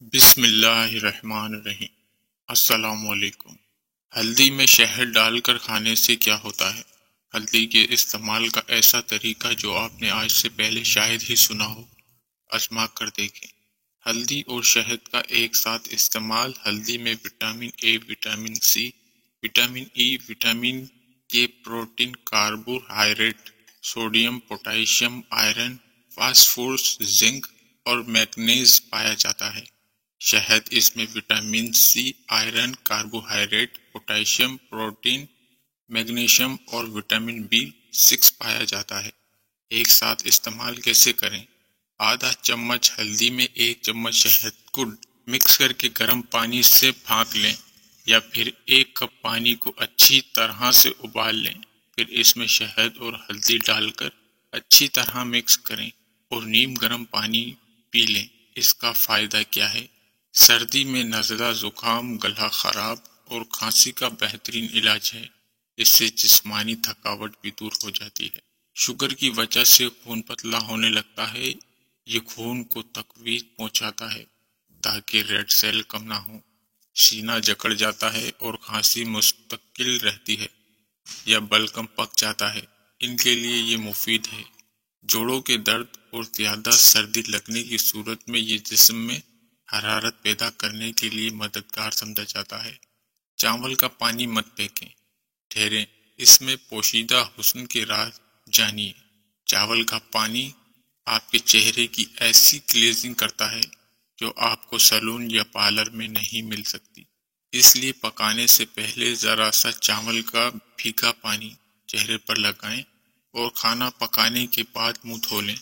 بسم اللہ الرحمن الرحیم۔ السلام علیکم۔ ہلدی میں شہد ڈال کر کھانے سے کیا ہوتا ہے؟ ہلدی کے استعمال کا ایسا طریقہ جو آپ نے آج سے پہلے شاید ہی سنا ہو، آزما کر دیکھیں۔ ہلدی اور شہد کا ایک ساتھ استعمال۔ ہلدی میں vitamin A, vitamin C, vitamin E, vitamin K, protein, carbohydrate, sodium, potassium, iron, phosphorus, zinc اور میگنیز پایا جاتا ہے۔ شہد، اس میں vitamin C, iron, carbohydrate, potassium, protein, magnesium اور وٹامن B6 پایا جاتا ہے۔ ایک ساتھ استعمال کیسے کریں؟ آدھا چمچ ہلدی میں 1 چمچ شہد کو مکس کر کے گرم پانی سے پھانک لیں، یا پھر 1 کپ پانی کو اچھی طرح سے ابال لیں۔ پھر اس میں شہد اور ہلدی ڈال کر اچھی طرح مکس کریں اور نیم گرم پانی پی لیں۔ اس کا فائدہ کیا ہے؟ سردی میں نزلہ، زکام، گلا خراب اور کھانسی کا بہترین علاج ہے۔ اس سے جسمانی تھکاوٹ بھی دور ہو جاتی ہے۔ شوگر کی وجہ سے خون پتلا ہونے لگتا ہے۔ یہ خون کو تقویت پہنچاتا ہے تاکہ ریڈ سیل کم نہ ہو۔ سینہ جکڑ جاتا ہے اور کھانسی مستقل رہتی ہے یا بلغم پک جاتا ہے، ان کے لیے یہ مفید ہے۔ جوڑوں کے درد اور زیادہ سردی لگنے کی صورت میں یہ جسم میں حرارت پیدا کرنے کے لیے مددگار سمجھا جاتا ہے۔ چاول کا پانی مت پھینکیں، ٹھہریں، اس میں پوشیدہ حسن کے راز جانیے۔ چاول کا پانی آپ کے چہرے کی ایسی کلیزنگ کرتا ہے جو آپ کو سیلون یا پارلر میں نہیں مل سکتی۔ اس لیے پکانے سے پہلے ذرا سا چاول کا بھیگا پانی چہرے پر لگائیں اور کھانا پکانے کے بعد منہ دھو لیں۔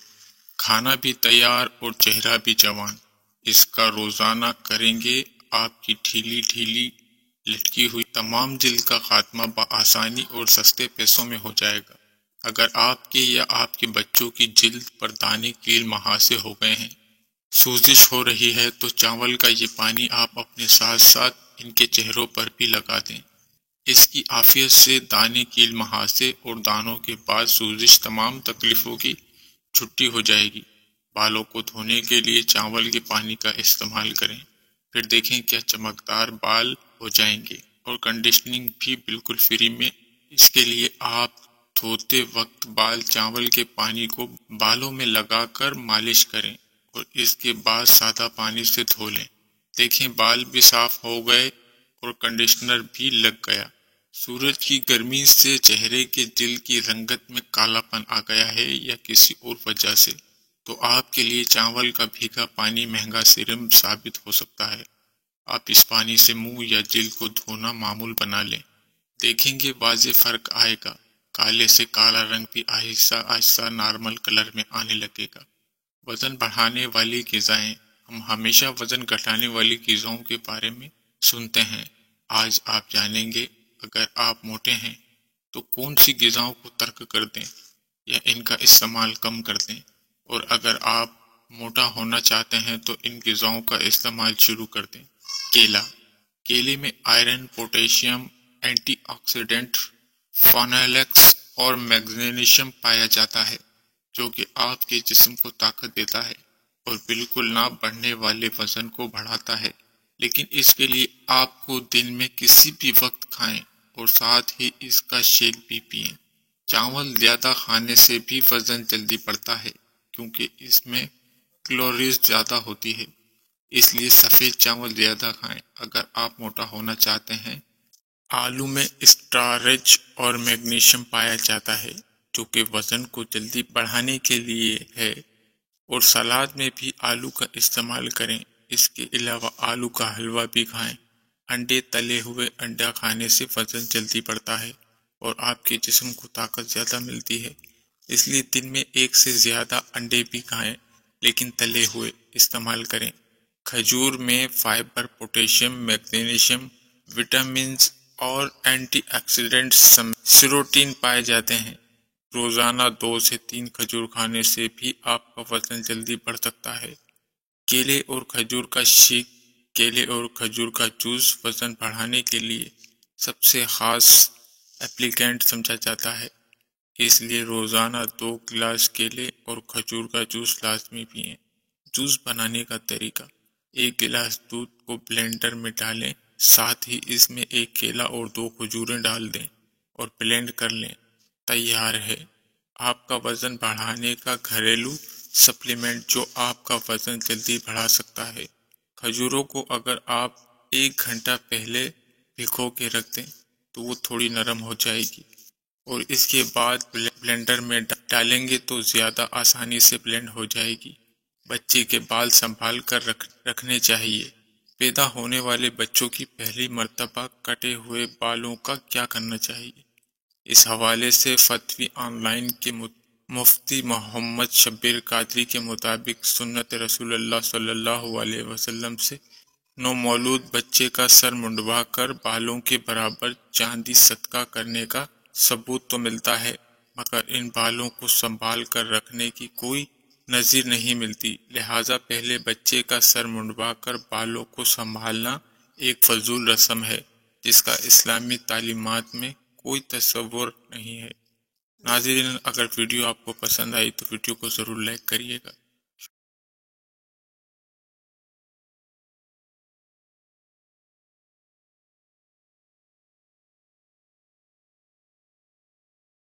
کھانا بھی تیار اور چہرہ بھی جوان۔ اس کا روزانہ کریں گے، آپ کی ڈھیلی لٹکی ہوئی تمام جلد کا خاتمہ بآسانی اور سستے پیسوں میں ہو جائے گا۔ اگر آپ کے یا آپ کے بچوں کی جلد پر دانے، کیل، مہاسے ہو گئے ہیں، سوزش ہو رہی ہے، تو چاول کا یہ پانی آپ اپنے ساتھ ساتھ ان کے چہروں پر بھی لگا دیں۔ اس کی عافیت سے دانے، کیل، مہاسے اور دانوں کے بعد سوزش، تمام تکلیفوں کی چھٹی ہو جائے گی۔ بالوں کو دھونے کے لیے چاول کے پانی کا استعمال کریں، پھر دیکھیں کیا چمکدار بال ہو جائیں گے، اور کنڈیشننگ بھی بالکل فری میں۔ اس کے لیے آپ دھوتے وقت بال چاول کے پانی کو بالوں میں لگا کر مالش کریں اور اس کے بعد سادہ پانی سے دھو لیں۔ دیکھیں بال بھی صاف ہو گئے اور کنڈیشنر بھی لگ گیا۔ سورج کی گرمی سے چہرے کے جلد کی رنگت میں کالا پن آ گیا ہے یا کسی اور وجہ سے، تو آپ کے لیے چاول کا بھیگا پانی مہنگا سیرم ثابت ہو سکتا ہے۔ آپ اس پانی سے منہ یا جلد کو دھونا معمول بنا لیں، دیکھیں گے واضح فرق آئے گا۔ کالے سے کالا رنگ بھی آہستہ آہستہ نارمل کلر میں آنے لگے گا۔ وزن بڑھانے والی غذائیں۔ ہم ہمیشہ وزن گھٹانے والی غذاؤں کے بارے میں سنتے ہیں۔ آج آپ جانیں گے اگر آپ موٹے ہیں تو کون سی غذاؤں کو ترک کر دیں یا ان کا استعمال کم کر دیں، اور اگر آپ موٹا ہونا چاہتے ہیں تو ان غذاؤں کا استعمال شروع کر دیں۔ کیلا۔ کیلے میں iron, potassium, antioxidant, phenolics اور میگنیشیم پایا جاتا ہے، جو کہ آپ کے جسم کو طاقت دیتا ہے اور بالکل نہ بڑھنے والے وزن کو بڑھاتا ہے۔ لیکن اس کے لیے آپ کو دن میں کسی بھی وقت کھائیں اور ساتھ ہی اس کا شیک بھی پئیں۔ چاول زیادہ کھانے سے بھی وزن جلدی بڑھتا ہے کیونکہ اس میں کیلوریز زیادہ ہوتی ہے، اس لیے سفید چاول زیادہ کھائیں۔ اگر آپ موٹا ہونا چاہتے ہیں، آلو میں اسٹارچ اور میگنیشیم پایا جاتا ہے جو کہ وزن کو جلدی بڑھانے کے لیے ہے، اور سلاد میں بھی آلو کا استعمال کریں۔ اس کے علاوہ آلو کا حلوہ بھی کھائیں۔ انڈے، تلے ہوئے انڈا کھانے سے وزن جلدی بڑھتا ہے اور آپ کے جسم کو طاقت زیادہ ملتی ہے، اس لیے دن میں 1 سے زیادہ انڈے بھی کھائیں، لیکن تلے ہوئے استعمال کریں۔ کھجور میں فائبر، پوٹاشیم، میگنیشیم، وٹامنز اور اینٹی آکسیڈنٹس سمیت سیروٹین پائے جاتے ہیں۔ روزانہ 2 سے 3 کھجور کھانے سے بھی آپ کا وزن جلدی بڑھ سکتا ہے۔ کیلے اور کھجور کا شیک۔ کیلے اور کھجور کا جوس وزن بڑھانے کے لیے سب سے خاص ایپلیکینٹ سمجھا جاتا ہے، اس لیے روزانہ 2 گلاس کیلے اور کھجور کا جوس لازمی پئیں۔ جوس بنانے کا طریقہ۔ 1 گلاس دودھ کو بلینڈر میں ڈالیں، ساتھ ہی اس میں 1 کیلا اور 2 کھجوریں ڈال دیں اور بلینڈ کر لیں۔ تیار ہے آپ کا وزن بڑھانے کا گھریلو سپلیمنٹ جو آپ کا وزن جلدی بڑھا سکتا ہے۔ کھجوروں کو اگر آپ 1 گھنٹہ پہلے بھگو کے رکھ دیں تو وہ تھوڑی نرم ہو جائے گی اور اس کے بعد بلینڈر میں ڈالیں گے تو زیادہ آسانی سے بلینڈ ہو جائے گی۔ بچے کے بال سنبھال کر رکھنے چاہیے۔ پیدا ہونے والے بچوں کی پہلی مرتبہ کٹے ہوئے بالوں کا کیا کرنا چاہیے؟ اس حوالے سے فتوی آن لائن کے مفتی محمد شبیر قادری کے مطابق سنت رسول اللہ صلی اللہ علیہ وسلم سے نومولود بچے کا سر منڈوا کر بالوں کے برابر چاندی صدقہ کرنے کا ثبوت تو ملتا ہے، مگر ان بالوں کو سنبھال کر رکھنے کی کوئی نظیر نہیں ملتی، لہٰذا پہلے بچے کا سر منڈوا کر بالوں کو سنبھالنا ایک فضول رسم ہے جس کا اسلامی تعلیمات میں کوئی تصور نہیں ہے۔ ناظرین، اگر ویڈیو آپ کو پسند آئی تو ویڈیو کو ضرور لائک کریے گا۔